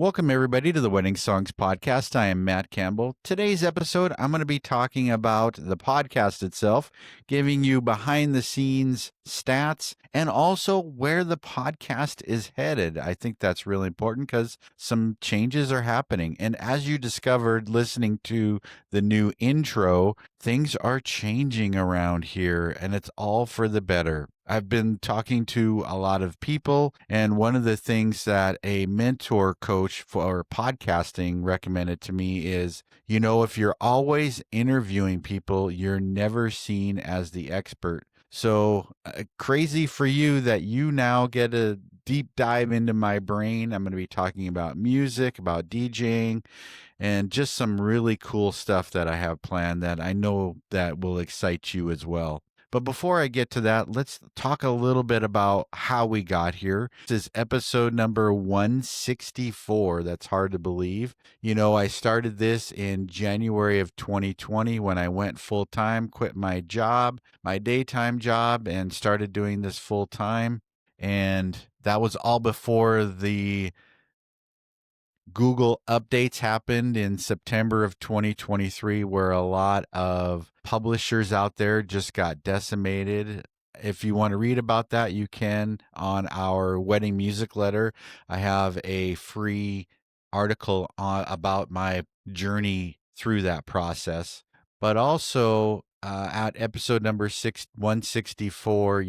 Welcome, everybody, to the Wedding Songs Podcast. I am Matt Campbell. Today's episode, I'm going to be talking about the podcast itself, giving you behind the scenes stats, and also where the podcast is headed. I think that's really important because some changes are happening. And as you discovered listening to the new intro, things are changing around here, and it's all for the better. I've been talking to a lot of people, and one of the things that a mentor coach for podcasting recommended to me is, if you're always interviewing people, you're never seen as the expert. So crazy for you that you now get a deep dive into my brain. I'm going to be talking about music, about DJing, and just some really cool stuff that I have planned that I know that will excite you as well. But before I get to that, let's talk a little bit about how we got here. This is episode number 164. That's hard to believe. I started this in January of 2020 when I went full time, quit my job, my daytime job, and started doing this full time. And that was all before the Google updates happened in September of 2023, where a lot of publishers out there just got decimated. If you want to read about that, you can on our wedding music letter. I have a free article about my journey through that process. But also at episode number 164,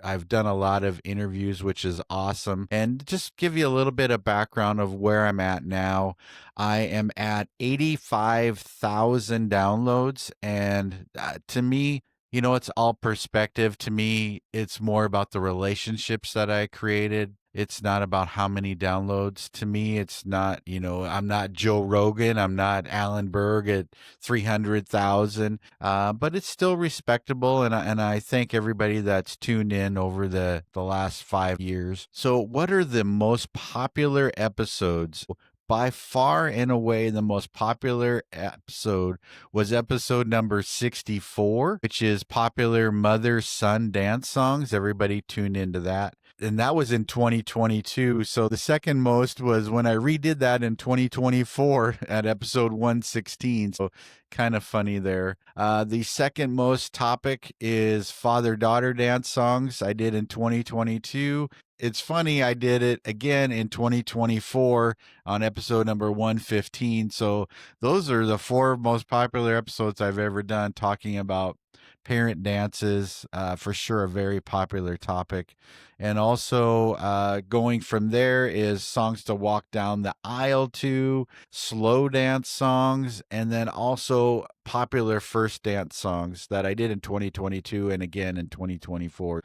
I've done a lot of interviews, which is awesome. And just give you a little bit of background of where I'm at now. I am at 85,000 downloads, and to me, it's all perspective. To me, it's more about the relationships that I created. It's not about how many downloads. To me, it's not, I'm not Joe Rogan. I'm not Alan Berg at 300,000. But it's still respectable. And I thank everybody that's tuned in over the last 5 years. So what are the most popular episodes? By far and away, the most popular episode was episode number 64, which is popular mother-son dance songs. Everybody tuned into that. And that was in 2022. So the second most was when I redid that in 2024 at episode 116. So kind of funny there. The second most topic is father-daughter dance songs I did in 2022. It's funny, I did it again in 2024 on episode number 115. So those are the four most popular episodes I've ever done talking about parent dances, for sure a very popular topic. And also going from there is songs to walk down the aisle to, slow dance songs, and then also popular first dance songs that I did in 2022 and again in 2024.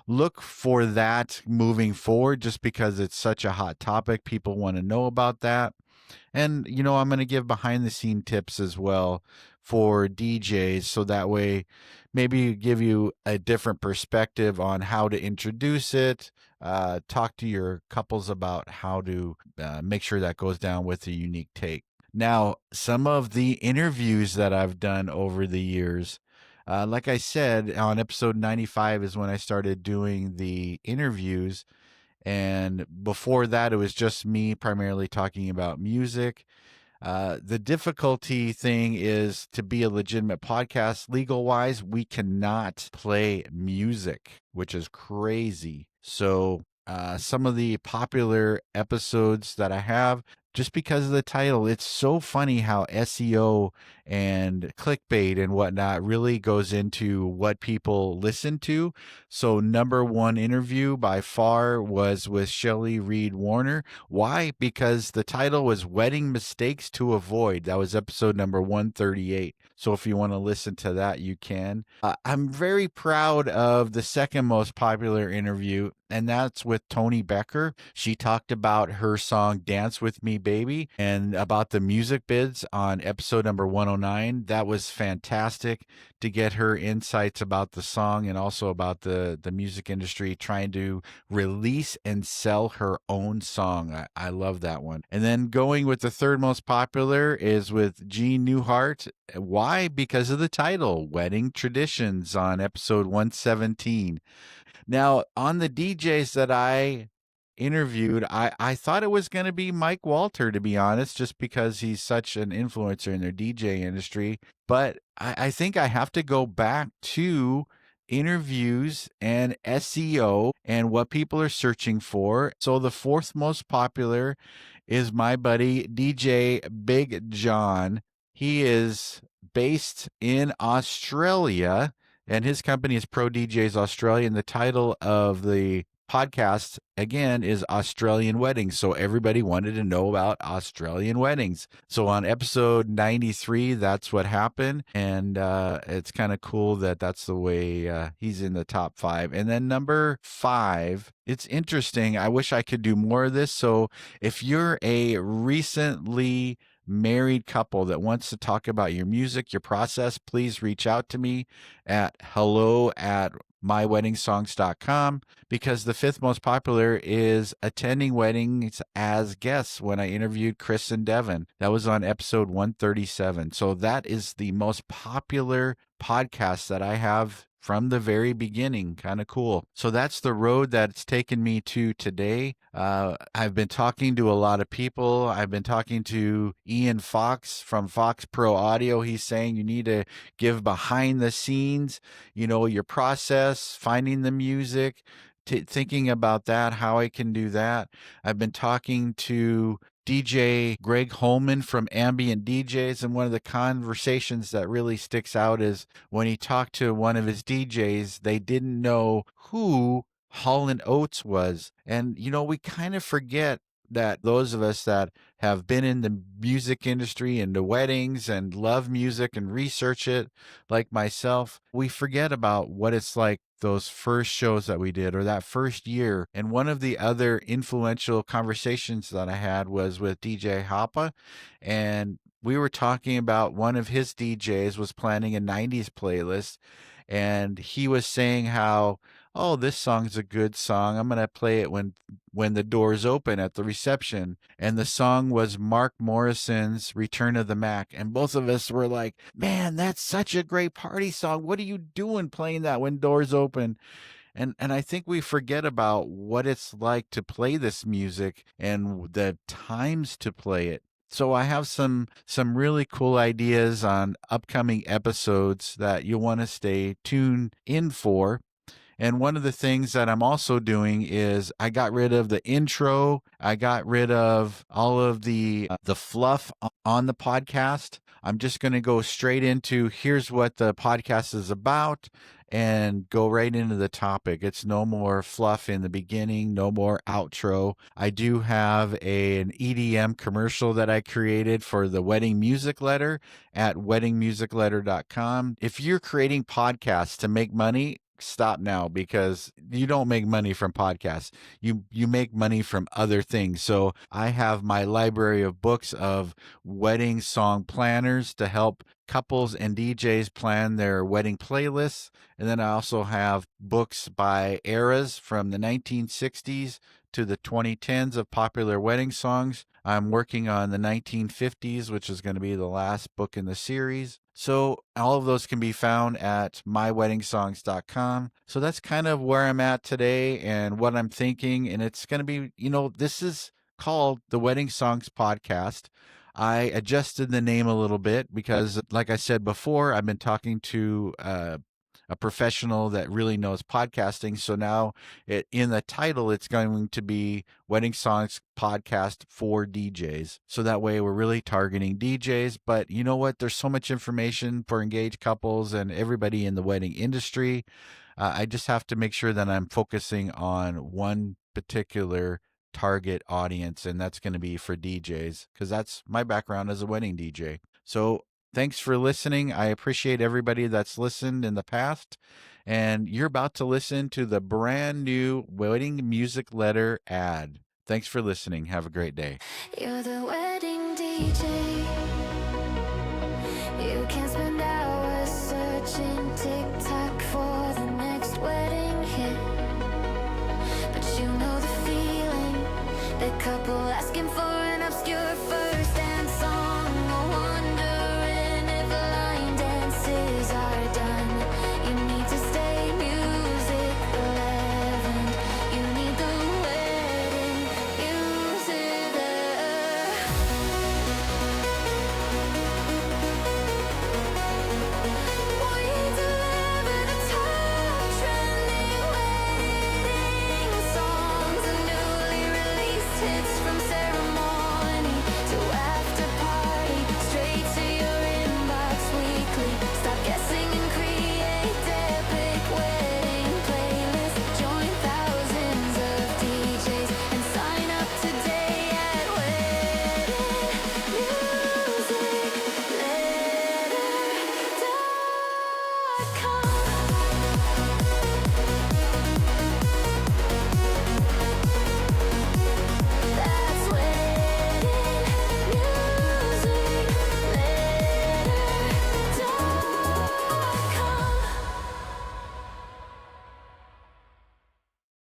Look for that moving forward just because it's such a hot topic. People want to know about that. And, I'm going to give behind the scene tips as well for DJs. So that way, maybe give you a different perspective on how to introduce it. Talk to your couples about how to make sure that goes down with a unique take. Now, some of the interviews that I've done over the years, like I said, on episode 95 is when I started doing the interviews. And before that, it was just me primarily talking about music. The difficulty thing is to be a legitimate podcast, legal wise, we cannot play music, which is crazy. So some of the popular episodes that I have, just because of the title, it's so funny how SEO and clickbait and whatnot really goes into what people listen to. So number one interview by far was with Shelley Reed Warner. Why? Because the title was Wedding Mistakes to Avoid. That was episode number 138. So if you want to listen to that, you can. I'm very proud of the second most popular interview, and that's with Tony Becker. She talked about her song Dance With Me Baby and about the music bids on episode number 109. That was fantastic to get her insights about the song and also about the music industry trying to release and sell her own song. I love that one. And then going with the third most popular is with Gene Newhart. Why? Because of the title, Wedding Traditions, on episode 117. Now, on the DJs that I interviewed, I thought it was going to be Mike Walter, to be honest, just because he's such an influencer in their DJ industry. But I think I have to go back to interviews and SEO and what people are searching for. So the fourth most popular is my buddy DJ Big John. He is based in Australia, and his company is Pro DJs Australia. And the title of the podcast again is Australian Weddings. So everybody wanted to know about Australian weddings. So on episode 93, that's what happened. And it's kind of cool that that's the way he's in the top 5. And then number 5, it's interesting. I wish I could do more of this. So if you're a recently married couple that wants to talk about your music, your process, please reach out to me at hello@myweddingsongs.com, because the 5th most popular is attending weddings as guests when I interviewed Chris and Devin. That was on episode 137. So that is the most popular podcast that I have from the very beginning. Kind of cool. So that's the road that it's taken me to today. I've been talking to a lot of people. I've been talking to Ian Fox from Fox Pro Audio. He's saying you need to give behind the scenes, your process, finding the music, thinking about that, how I can do that. I've been talking to DJ Greg Holman from Ambient DJs, and one of the conversations that really sticks out is when he talked to one of his DJs, they didn't know who Hall & Oates was. And, we kind of forget that those of us that have been in the music industry and the weddings and love music and research it, like myself, we forget about what it's like those first shows that we did or that first year. And one of the other influential conversations that I had was with DJ Hoppa, and we were talking about one of his DJs was planning a 90s playlist, and he was saying how, oh, this song's a good song. I'm going to play it when the doors open at the reception. And the song was Mark Morrison's Return of the Mac. And both of us were like, man, that's such a great party song. What are you doing playing that when doors open? And I think we forget about what it's like to play this music and the times to play it. So I have some really cool ideas on upcoming episodes that you'll want to stay tuned in for. And one of the things that I'm also doing is I got rid of the intro. I got rid of all of the fluff on the podcast. I'm just going to go straight into here's what the podcast is about and go right into the topic. It's no more fluff in the beginning, no more outro. I do have an EDM commercial that I created for the wedding music letter at weddingmusicletter.com. If you're creating podcasts to make money, stop now, because you don't make money from podcasts. You make money from other things. So I have my library of books of wedding song planners to help couples and DJs plan their wedding playlists. And then I also have books by eras from the 1960s to the 2010s of popular wedding songs. I'm working on the 1950s, which is going to be the last book in the series. So all of those can be found at myweddingsongs.com. So that's kind of where I'm at today and what I'm thinking. And it's going to be, this is called the Wedding Songs Podcast. I adjusted the name a little bit because, like I said before, I've been talking to a professional that really knows podcasting. So now in the title, it's going to be Wedding Songs Podcast for DJs. So that way we're really targeting DJs. But you know what? There's so much information for engaged couples and everybody in the wedding industry. I just have to make sure that I'm focusing on one particular target audience, and that's going to be for DJs, because that's my background as a wedding DJ. So thanks for listening. I appreciate everybody that's listened in the past. And you're about to listen to the brand new wedding music letter ad. Thanks for listening. Have a great day. You're the wedding DJ. You can spend hours searching